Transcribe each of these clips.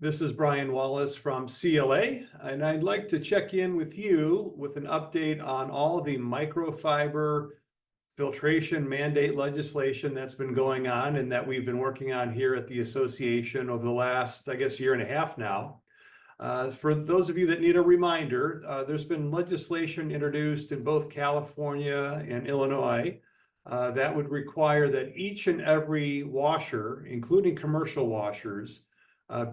This is Brian Wallace from CLA, and I'd like to check in with you with an update on all the microfiber filtration mandate legislation that's been going on and that we've been working on here at the association over the last, I guess, year and a half now. For those of you that need a reminder, there's been legislation introduced in both California and Illinois that would require that each and every washer, including commercial washers,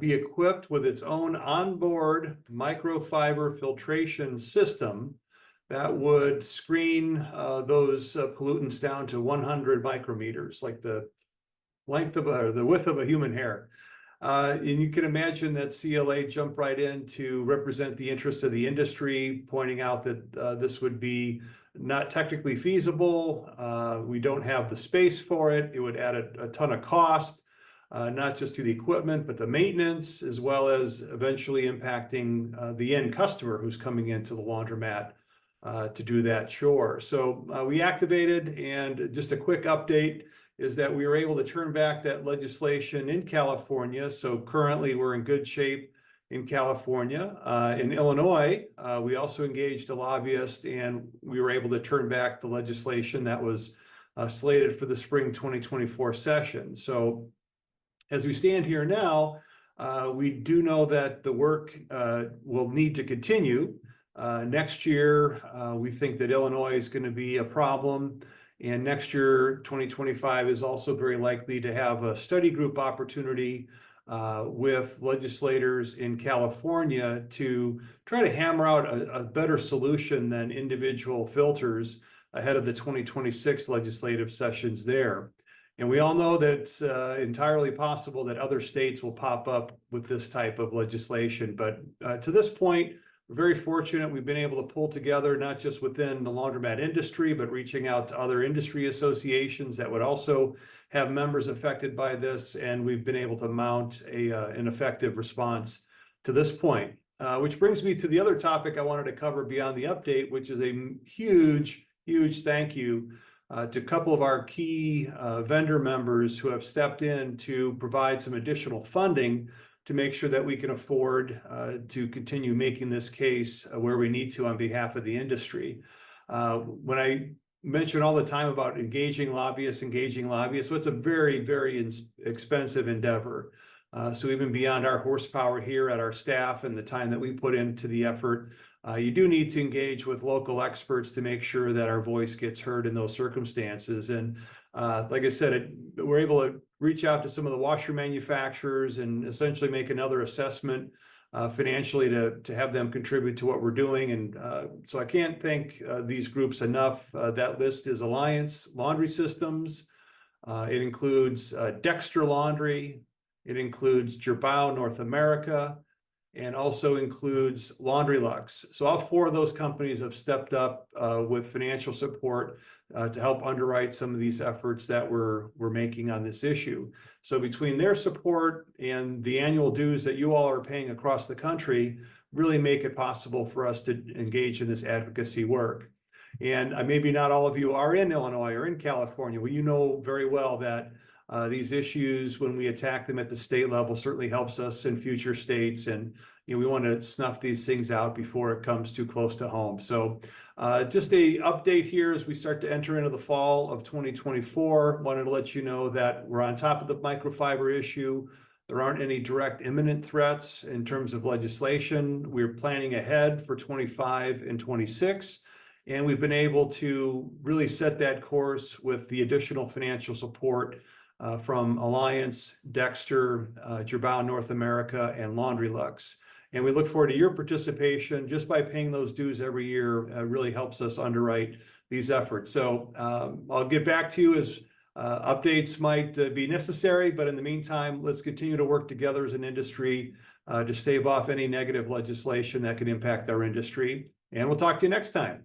be equipped with its own onboard microfiber filtration system that would screen those pollutants down to 100 micrometers, like the length of the width of a human hair. And you can imagine that CLA jumped right in to represent the interests of the industry, pointing out that this would be not technically feasible. We don't have the space for it. It would add a ton of cost. Not just to the equipment, but the maintenance, as well as eventually impacting the end customer who's coming into the laundromat to do that chore. So we activated, and just a quick update is that we were able to turn back that legislation in California. So currently we're in good shape in California. In Illinois, we also engaged a lobbyist, and we were able to turn back the legislation that was slated for the spring 2024 session. So as we stand here now, we do know that the work will need to continue. Next year, we think that Illinois is going to be a problem. And next year, 2025, is also very likely to have a study group opportunity with legislators in California to try to hammer out a better solution than individual filters ahead of the 2026 legislative sessions there. And we all know that it's entirely possible that other states will pop up with this type of legislation. But to this point, we're very fortunate. We've been able to pull together, not just within the laundromat industry, but reaching out to other industry associations that would also have members affected by this. And we've been able to mount an effective response to this point, which brings me to the other topic I wanted to cover beyond the update, which is a huge, huge thank you to a couple of our key vendor members who have stepped in to provide some additional funding to make sure that we can afford to continue making this case where we need to on behalf of the industry. When I mention all the time about engaging lobbyists, well, it's a very, very expensive endeavor. So even beyond our horsepower here at our staff and the time that we put into the effort, you do need to engage with local experts to make sure that our voice gets heard in those circumstances. And like I said, we're able to reach out to some of the washer manufacturers and essentially make another assessment financially to have them contribute to what we're doing. And so I can't thank these groups enough. That list is Alliance Laundry Systems. It includes Dexter Laundry. It includes Girbau North America, and also includes Laundrylux. So all four of those companies have stepped up with financial support to help underwrite some of these efforts that we're making on this issue. So between their support and the annual dues that you all are paying across the country, really make it possible for us to engage in this advocacy work. And maybe not all of you are in Illinois or in California. Well, you know very well that these issues, when we attack them at the state level, certainly helps us in future states. And we want to snuff these things out before it comes too close to home. So just a update here as we start to enter into the fall of 2024. Wanted to let you know that we're on top of the microfiber issue. There aren't any direct imminent threats in terms of legislation. We're planning ahead for 25 and 26. And we've been able to really set that course with the additional financial support from Alliance, Dexter, Girbau North America, and Laundrylux. And we look forward to your participation. Just by paying those dues every year really helps us underwrite these efforts. So I'll get back to you as updates might be necessary, but in the meantime, let's continue to work together as an industry to stave off any negative legislation that could impact our industry. And we'll talk to you next time.